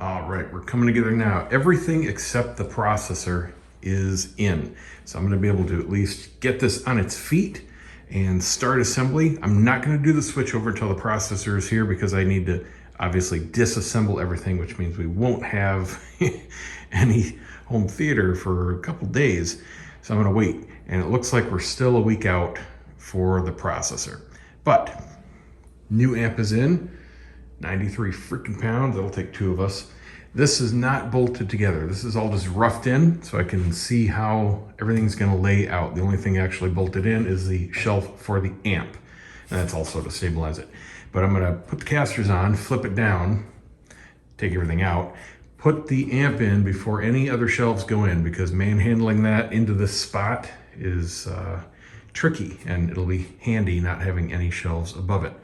All right, we're coming together now. Everything except the processor is in. So I'm gonna be able to at least get this on its feet and start assembly. I'm not gonna do the switch over until the processor is here because I need to obviously disassemble everything, which means we won't have any home theater for a couple days. So I'm gonna wait. And it looks like we're still a week out for the processor. But new amp is in. 93 freaking pounds, that'll take two of us. This is not bolted together. This is all just roughed in so I can see how everything's gonna lay out. The only thing actually bolted in is the shelf for the amp. And that's also to stabilize it. But I'm gonna put the casters on, flip it down, take everything out, put the amp in before any other shelves go in because manhandling that into this spot is tricky, and it'll be handy not having any shelves above it.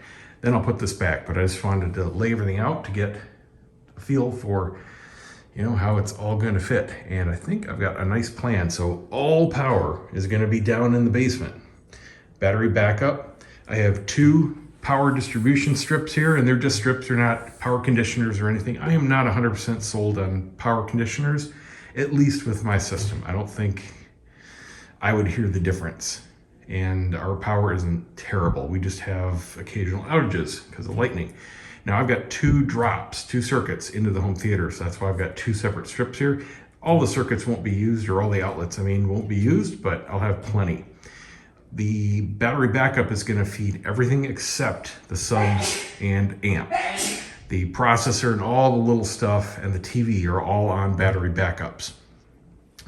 Then I'll put this back, but I just wanted to lay everything out to get a feel for, how it's all gonna fit. And I think I've got a nice plan. So all power is gonna be down in the basement. Battery backup. I have two power distribution strips here, and they're just strips, they're not power conditioners or anything. I am not 100% sold on power conditioners, at least with my system. I don't think I would hear the difference. And our power isn't terrible. We just have occasional outages because of lightning. Now I've got two circuits into the home theater. So that's why I've got two separate strips here. All the circuits won't be used, or all the outlets, won't be used, but I'll have plenty. The battery backup is gonna feed everything except the subs and amp. The processor and all the little stuff and the TV are all on battery backups.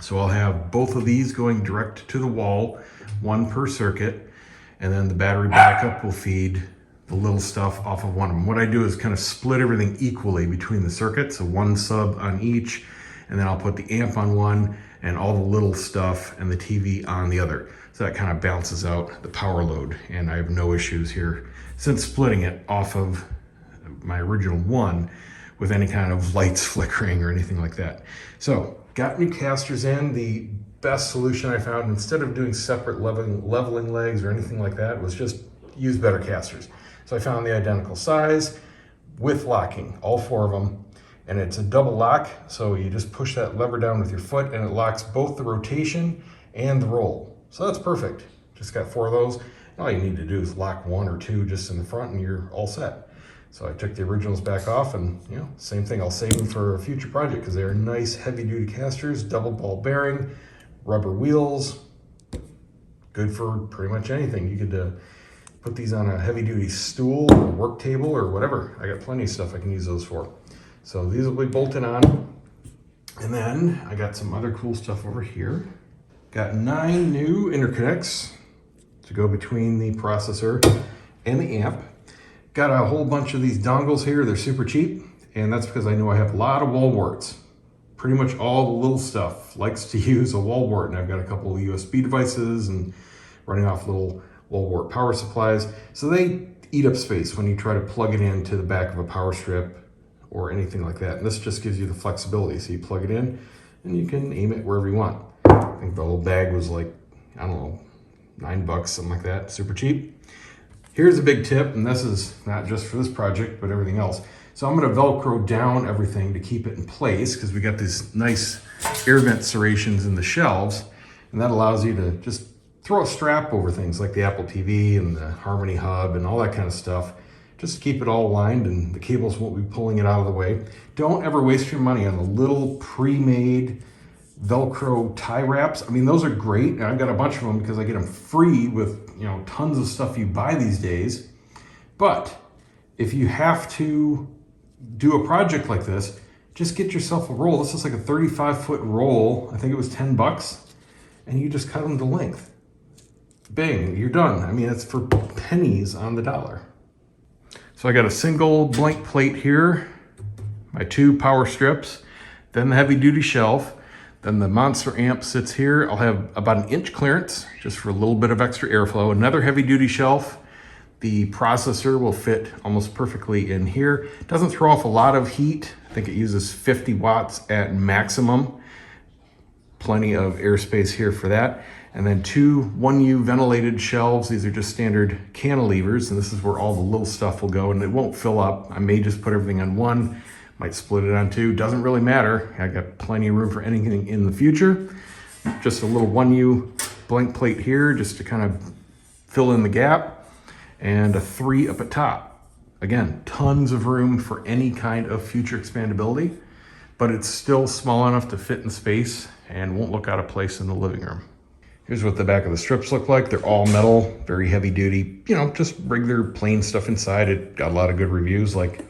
So I'll have both of these going direct to the wall, one per circuit, and then the battery backup will feed the little stuff off of one of them. What I do is kind of split everything equally between the circuits, so one sub on each, and then I'll put the amp on one and all the little stuff and the TV on the other. So that kind of balances out the power load, and I have no issues here since splitting it off of my original one with any kind of lights flickering or anything like that. So got new casters in. The best solution I found, instead of doing separate leveling legs or anything like that, was just use better casters. So I found the identical size with locking, all four of them, and it's a double lock. So you just push that lever down with your foot and it locks both the rotation and the roll. So that's perfect. Just got four of those. All you need to do is lock one or two just in the front and you're all set. So I took the originals back off, and same thing, I'll save them for a future project because they're nice heavy duty casters, double ball bearing, rubber wheels, good for pretty much anything. You could put these on a heavy duty stool or work table or whatever. I got plenty of stuff I can use those for. So these will be bolted on. And then I got some other cool stuff over here. Got 9 new interconnects to go between the processor and the amp. Got a whole bunch of these dongles here. They're super cheap, and that's because I know I have a lot of wall warts. Pretty much all the little stuff likes to use a wall wart, and I've got a couple of USB devices and running off little wall wart power supplies. So they eat up space when you try to plug it into the back of a power strip or anything like that. And this just gives you the flexibility. So you plug it in and you can aim it wherever you want. I think the whole bag was like, I don't know, $9, something like that, super cheap. Here's a big tip, and this is not just for this project, but everything else. So I'm gonna Velcro down everything to keep it in place because we got these nice air vent serrations in the shelves, and that allows you to just throw a strap over things like the Apple TV and the Harmony Hub and all that kind of stuff, just to keep it all aligned and the cables won't be pulling it out of the way. Don't ever waste your money on the little pre-made Velcro tie wraps. Those are great, and I've got a bunch of them because I get them free with tons of stuff you buy these days. But if you have to do a project like this, just get yourself a roll. This is like a 35-foot roll. I think it was $10, and you just cut them to length. Bang, you're done. It's for pennies on the dollar. So I got a single blank plate here, my 2 power strips, then the heavy duty shelf. Then the monster amp sits here. I'll have about 1 inch clearance just for a little bit of extra airflow. Another heavy duty shelf. The processor will fit almost perfectly in here. It doesn't throw off a lot of heat. I think it uses 50 watts at maximum. Plenty of airspace here for that. And then 2 1U ventilated shelves. These are just standard cantilevers, and this is where all the little stuff will go, and it won't fill up. I may just put everything on one, Might split it on two, doesn't really matter. I got plenty of room for anything in the future. Just a little 1U blank plate here just to kind of fill in the gap, and a 3 up at top. Again, tons of room for any kind of future expandability, but it's still small enough to fit in space and won't look out of place in the living room. Here's what the back of the strips look like. They're all metal, very heavy duty, you know, just regular plain stuff inside. It got a lot of good reviews like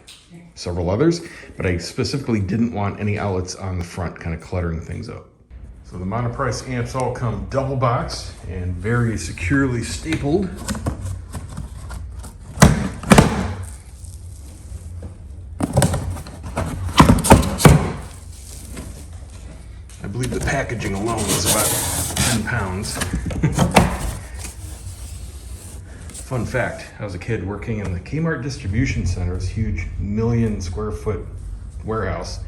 several others, but I specifically didn't want any outlets on the front kind of cluttering things up. So the Monoprice amps all come double boxed and very securely stapled. I believe the packaging alone was about 10 pounds. Fun fact, I was a kid working in the Kmart distribution center, this huge 1,000,000 square foot warehouse,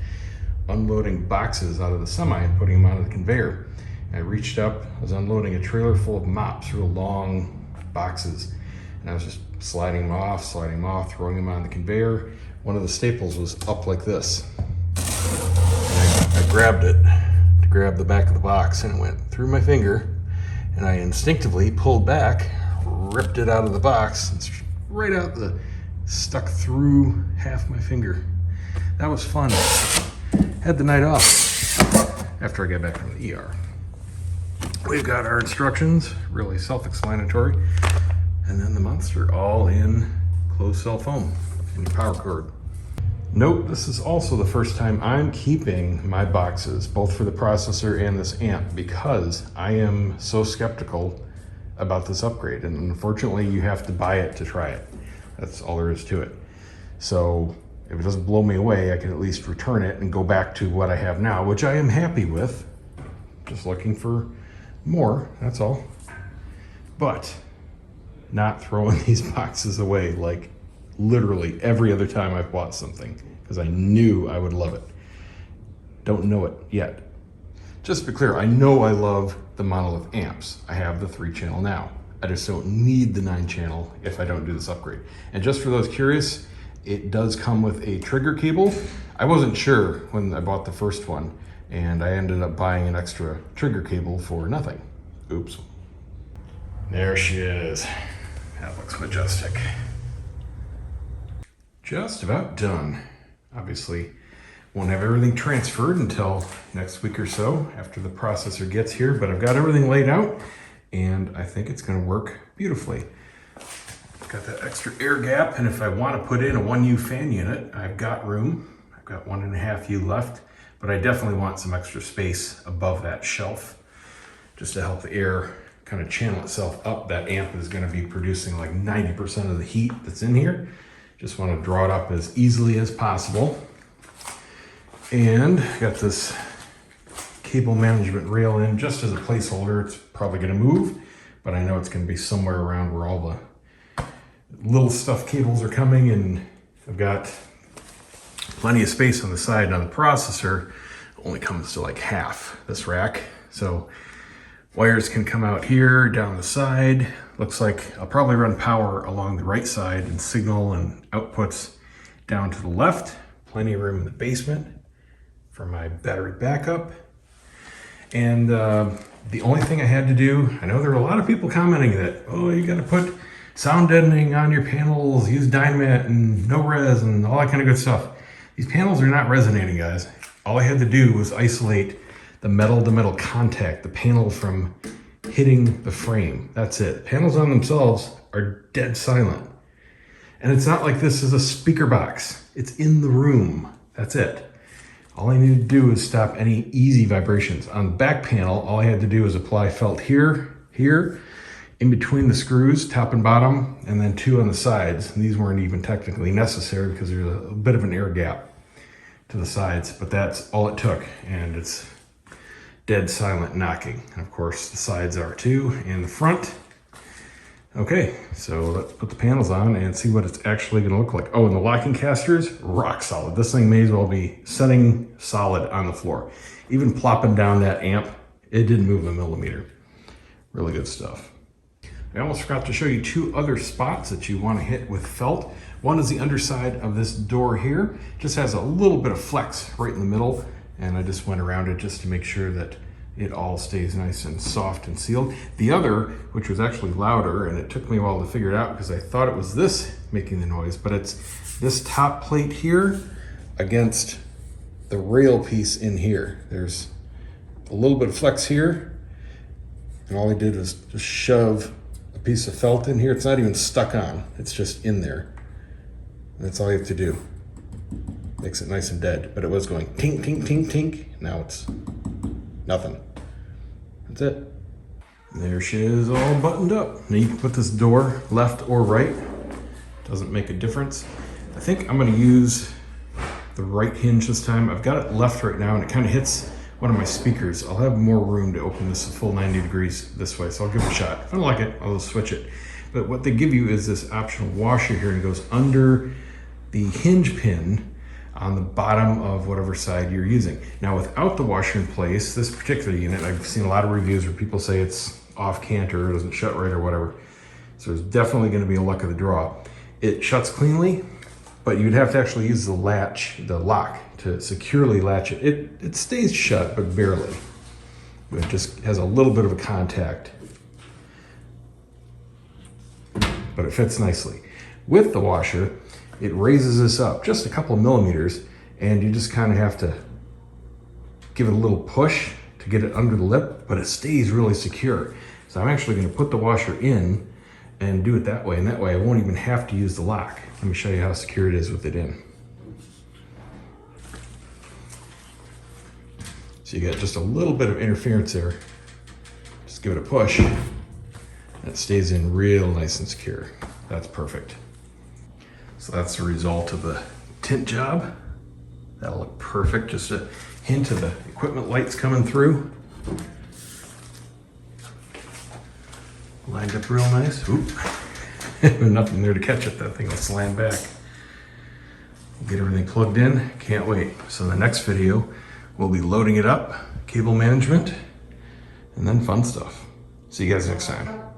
unloading boxes out of the semi and putting them onto the conveyor. I reached up, I was unloading a trailer full of mops, real long boxes, and I was just sliding them off, throwing them on the conveyor. One of the staples was up like this. And I grabbed it to grab the back of the box, and it went through my finger, and I instinctively pulled back, ripped it out of the box, and right out stuck through half my finger. That was fun. Had the night off after I got back from the ER. We've got our instructions, really self-explanatory, and then the monster all in closed cell foam and your power cord. Note, this is also the first time I'm keeping my boxes, both for the processor and this amp, because I am so skeptical about this upgrade, and unfortunately you have to buy it to try it. That's all there is to it. So if it doesn't blow me away, I can at least return it and go back to what I have now, which I am happy with. Just looking for more, that's all. But not throwing these boxes away like literally every other time I've bought something, because I knew I would love it. Don't know it yet. Just to be clear, I know I love the monolith amps. I have the 3-channel now. I just don't need the 9-channel if I don't do this upgrade. And just for those curious, it does come with a trigger cable. I wasn't sure when I bought the first one, and I ended up buying an extra trigger cable for nothing. Oops. There she is. That looks majestic. Just about done. Obviously, won't have everything transferred until next week or so after the processor gets here, but I've got everything laid out and I think it's gonna work beautifully. Got that extra air gap, and if I want to put in a 1U fan unit, I've got room. I've got 1.5U left, but I definitely want some extra space above that shelf just to help the air kind of channel itself up. That amp is going to be producing like 90% of the heat that's in here. Just want to draw it up as easily as possible. And got this cable management rail in just as a placeholder. It's probably going to move, but I know it's going to be somewhere around where all the little stuff cables are coming, and I've got plenty of space on the side. Now the processor only comes to like half this rack, so wires can come out here, down the side. Looks like I'll probably run power along the right side and signal and outputs down to the left. Plenty of room in the basement for my battery backup. And the only thing I had to do, I know there are a lot of people commenting that, oh, you gotta put sound deadening on your panels, use Dynamit and no res and all that kind of good stuff. These panels are not resonating, guys. All I had to do was isolate the metal to metal contact, the panel from hitting the frame. That's it. Panels on themselves are dead silent. And it's not like this is a speaker box. It's in the room. That's it. All I need to do is stop any easy vibrations. On the back panel, all I had to do was apply felt here, in between the screws, top and bottom, and then 2 on the sides. And these weren't even technically necessary because there's a bit of an air gap to the sides, but that's all it took. And it's dead silent knocking. And of course the sides are too, and the front. Okay, so let's put the panels on and see what it's actually gonna look like. Oh, and the locking casters, rock solid. This thing may as well be setting solid on the floor. Even plopping down that amp, it didn't move a millimeter. Really good stuff. I almost forgot to show you 2 other spots that you want to hit with felt. One is the underside of this door here. Just has a little bit of flex right in the middle, and I just went around it just to make sure that it all stays nice and soft and sealed. The other, which was actually louder, and it took me a while to figure it out because I thought it was this making the noise, but it's this top plate here against the rail piece in here. There's a little bit of flex here, and all I did was just shove a piece of felt in here. It's not even stuck on, it's just in there. And that's all you have to do. Makes it nice and dead, but it was going tink, tink, tink, tink. Now it's nothing. That's it. There she is, all buttoned up. Now you can put this door left or right. Doesn't make a difference. I think I'm gonna use the right hinge this time. I've got it left right now, and it kind of hits one of my speakers. I'll have more room to open this a full 90 degrees this way, so I'll give it a shot. If I don't like it, I'll just switch it. But what they give you is this optional washer here, and it goes under the hinge pin on the bottom of whatever side you're using. Now, without the washer in place, this particular unit, I've seen a lot of reviews where people say it's off canter, it doesn't shut right or whatever. So there's definitely gonna be a luck of the draw. It shuts cleanly, but you'd have to actually use the latch, the lock, to securely latch it. It stays shut, but barely. It just has a little bit of a contact, but it fits nicely. With the washer, it raises this up just a couple of millimeters, and you just kind of have to give it a little push to get it under the lip, but it stays really secure. So I'm actually going to put the washer in and do it that way, and that way I won't even have to use the lock. Let me show you how secure it is with it in. So you got just a little bit of interference there. Just give it a push, and it stays in real nice and secure. That's perfect. So that's the result of the tint job. That'll look perfect. Just a hint of the equipment lights coming through. Lined up real nice. Oop. Nothing there to catch it. That thing will slam back. Get everything plugged in. Can't wait. So in the next video, we'll be loading it up, cable management, and then fun stuff. See you guys next time.